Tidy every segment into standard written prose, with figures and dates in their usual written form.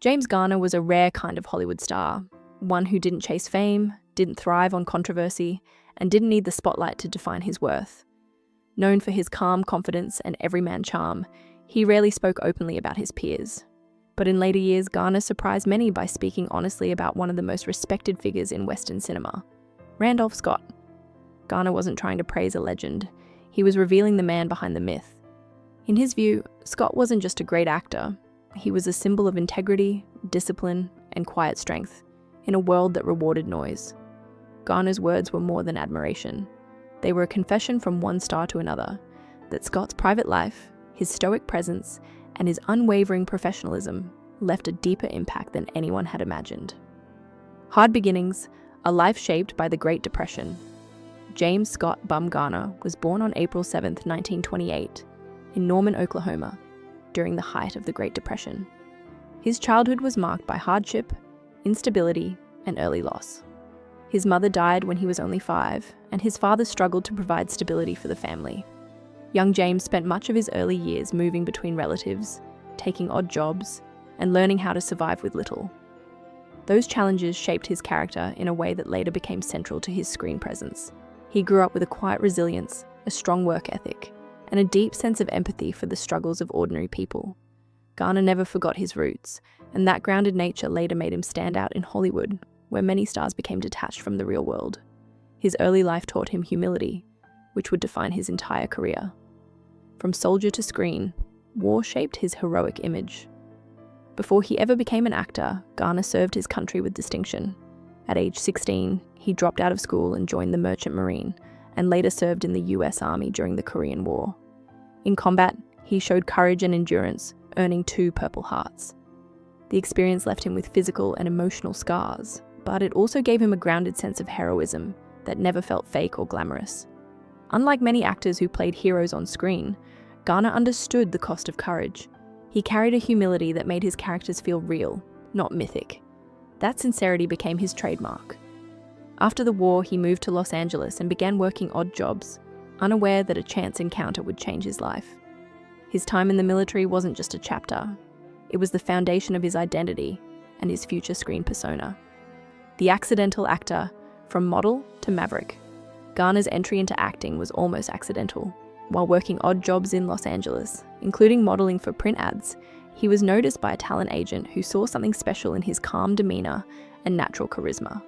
James Garner was a rare kind of Hollywood star, one who didn't chase fame, didn't thrive on controversy, and didn't need the spotlight to define his worth. Known for his calm confidence and everyman charm, he rarely spoke openly about his peers. But in later years, Garner surprised many by speaking honestly about one of the most respected figures in Western cinema, Randolph Scott. Garner wasn't trying to praise a legend, he was revealing the man behind the myth. In his view, Scott wasn't just a great actor, he was a symbol of integrity, discipline, and quiet strength in a world that rewarded noise. Garner's words were more than admiration. They were a confession from one star to another that Scott's private life, his stoic presence, and his unwavering professionalism left a deeper impact than anyone had imagined. Hard beginnings, a life shaped by the Great Depression. James Scott Bum Garner was born on April 7, 1928, in Norman, Oklahoma, during the height of the Great Depression. His childhood was marked by hardship, instability, and early loss. His mother died when he was only 5, and his father struggled to provide stability for the family. Young James spent much of his early years moving between relatives, taking odd jobs, and learning how to survive with little. Those challenges shaped his character in a way that later became central to his screen presence. He grew up with a quiet resilience, a strong work ethic, and a deep sense of empathy for the struggles of ordinary people. Garner never forgot his roots, and that grounded nature later made him stand out in Hollywood, where many stars became detached from the real world. His early life taught him humility, which would define his entire career. From soldier to screen, war shaped his heroic image. Before he ever became an actor, Garner served his country with distinction. At age 16, he dropped out of school and joined the Merchant Marine, and later served in the US Army during the Korean War. In combat, he showed courage and endurance, earning 2 Purple Hearts. The experience left him with physical and emotional scars, but it also gave him a grounded sense of heroism that never felt fake or glamorous. Unlike many actors who played heroes on screen, Garner understood the cost of courage. He carried a humility that made his characters feel real, not mythic. That sincerity became his trademark. After the war, he moved to Los Angeles and began working odd jobs, unaware that a chance encounter would change his life. His time in the military wasn't just a chapter. It was the foundation of his identity and his future screen persona. The accidental actor, from model to maverick, Garner's entry into acting was almost accidental. While working odd jobs in Los Angeles, including modeling for print ads, he was noticed by a talent agent who saw something special in his calm demeanor and natural charisma.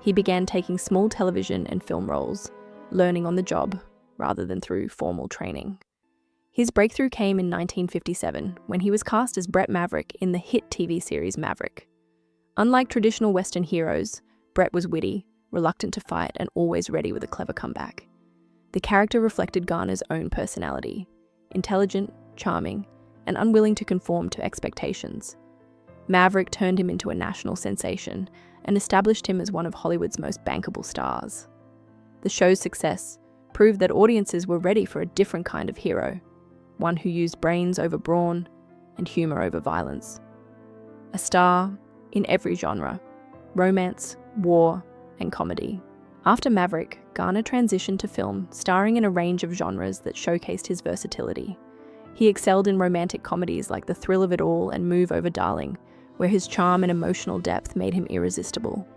He began taking small television and film roles, learning on the job rather than through formal training. His breakthrough came in 1957 when he was cast as Brett Maverick in the hit TV series Maverick. Unlike traditional Western heroes, Brett was witty, reluctant to fight, and always ready with a clever comeback. The character reflected Garner's own personality, intelligent, charming, and unwilling to conform to expectations. Maverick turned him into a national sensation and established him as one of Hollywood's most bankable stars. The show's success proved that audiences were ready for a different kind of hero, one who used brains over brawn and humor over violence. A star in every genre: romance, war, and comedy. After Maverick, Garner transitioned to film, starring in a range of genres that showcased his versatility. He excelled in romantic comedies like The Thrill of It All and Move Over Darling, where his charm and emotional depth made him irresistible.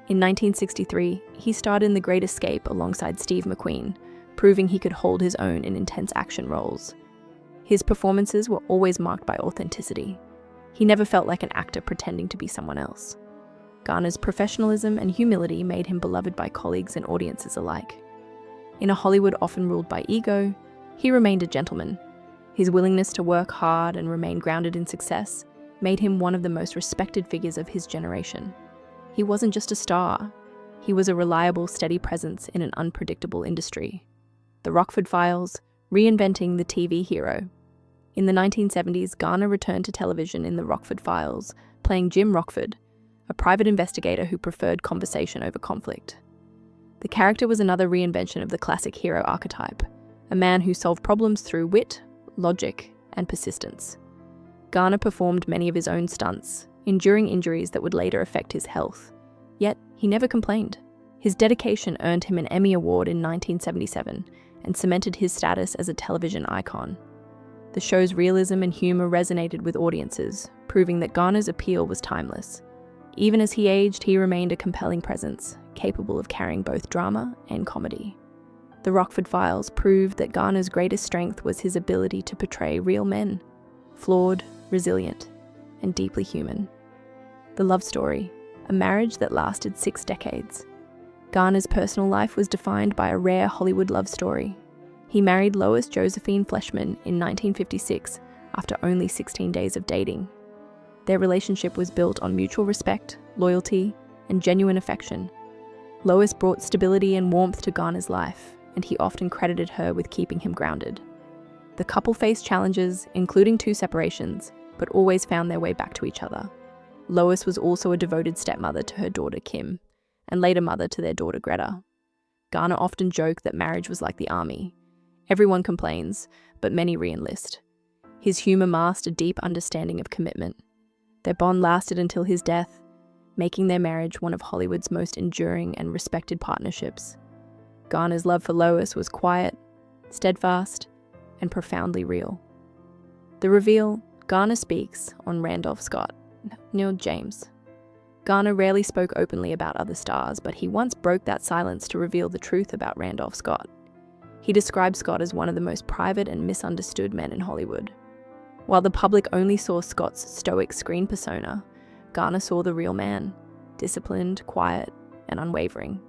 In 1963, he starred in The Great Escape alongside Steve McQueen, proving he could hold his own in intense action roles. His performances were always marked by authenticity. He never felt like an actor pretending to be someone else. Garner's professionalism and humility made him beloved by colleagues and audiences alike. In a Hollywood often ruled by ego, he remained a gentleman. His willingness to work hard and remain grounded in success made him one of the most respected figures of his generation. He wasn't just a star, he was a reliable, steady presence in an unpredictable industry. The Rockford Files, reinventing the TV hero. In the 1970s, Garner returned to television in The Rockford Files, playing Jim Rockford, a private investigator who preferred conversation over conflict. The character was another reinvention of the classic hero archetype, a man who solved problems through wit, logic, and persistence. Garner performed many of his own stunts, enduring injuries that would later affect his health. Yet, he never complained. His dedication earned him an Emmy Award in 1977 and cemented his status as a television icon. The show's realism and humor resonated with audiences, proving that Garner's appeal was timeless. Even as he aged, he remained a compelling presence, capable of carrying both drama and comedy. The Rockford Files proved that Garner's greatest strength was his ability to portray real men, flawed, resilient, and deeply human. The love story, a marriage that lasted 6 decades. Garner's personal life was defined by a rare Hollywood love story. He married Lois Josephine Fleshman in 1956 after only 16 days of dating. Their relationship was built on mutual respect, loyalty, and genuine affection. Lois brought stability and warmth to Garner's life, and he often credited her with keeping him grounded. The couple faced challenges, including 2 separations, but always found their way back to each other. Lois was also a devoted stepmother to her daughter Kim, and later mother to their daughter Greta. Garner often joked that marriage was like the army. Everyone complains, but many re-enlist. His humor masked a deep understanding of commitment. Their bond lasted until his death, making their marriage one of Hollywood's most enduring and respected partnerships. Garner's love for Lois was quiet, steadfast, and profoundly real. The reveal, Garner speaks on Randolph Scott, Neil James. Garner rarely spoke openly about other stars, but he once broke that silence to reveal the truth about Randolph Scott. He described Scott as one of the most private and misunderstood men in Hollywood. While the public only saw Scott's stoic screen persona, Garner saw the real man, disciplined, quiet, and unwavering.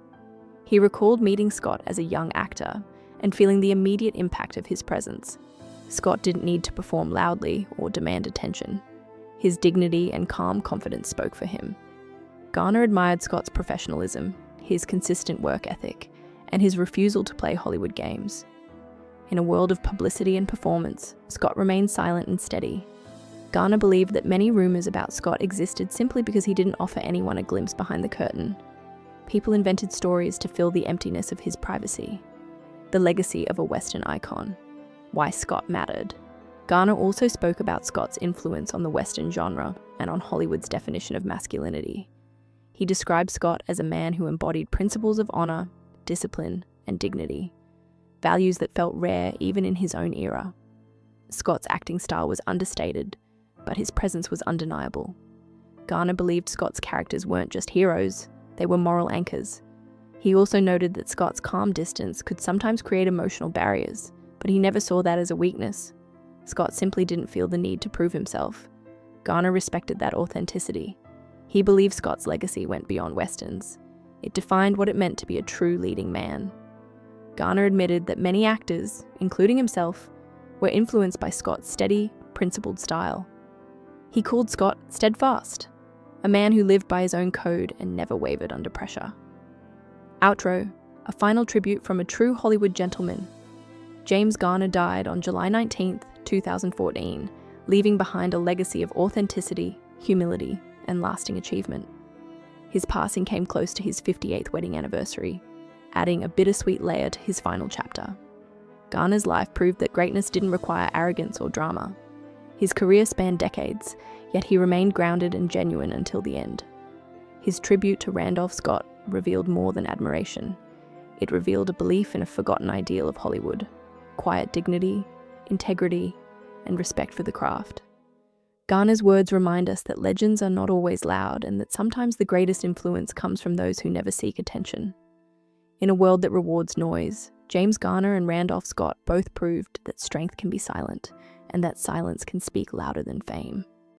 He recalled meeting Scott as a young actor and feeling the immediate impact of his presence. Scott didn't need to perform loudly or demand attention. His dignity and calm confidence spoke for him. Garner admired Scott's professionalism, his consistent work ethic, and his refusal to play Hollywood games. In a world of publicity and performance, Scott remained silent and steady. Garner believed that many rumors about Scott existed simply because he didn't offer anyone a glimpse behind the curtain. People invented stories to fill the emptiness of his privacy. The legacy of a Western icon. Why Scott mattered. Garner also spoke about Scott's influence on the Western genre and on Hollywood's definition of masculinity. He described Scott as a man who embodied principles of honor, discipline, and dignity, values that felt rare even in his own era. Scott's acting style was understated, but his presence was undeniable. Garner believed Scott's characters weren't just heroes, they were moral anchors. He also noted that Scott's calm distance could sometimes create emotional barriers, but he never saw that as a weakness. Scott simply didn't feel the need to prove himself. Garner respected that authenticity. He believed Scott's legacy went beyond Westerns. It defined what it meant to be a true leading man. Garner admitted that many actors, including himself, were influenced by Scott's steady, principled style. He called Scott steadfast, a man who lived by his own code and never wavered under pressure. Outro, a final tribute from a true Hollywood gentleman. James Garner died on July 19, 2014, leaving behind a legacy of authenticity, humility, and lasting achievement. His passing came close to his 58th wedding anniversary, adding a bittersweet layer to his final chapter. Garner's life proved that greatness didn't require arrogance or drama. His career spanned decades, yet he remained grounded and genuine until the end. His tribute to Randolph Scott revealed more than admiration. It revealed a belief in a forgotten ideal of Hollywood: quiet dignity, integrity, and respect for the craft. Garner's words remind us that legends are not always loud and that sometimes the greatest influence comes from those who never seek attention. In a world that rewards noise, James Garner and Randolph Scott both proved that strength can be silent and that silence can speak louder than fame.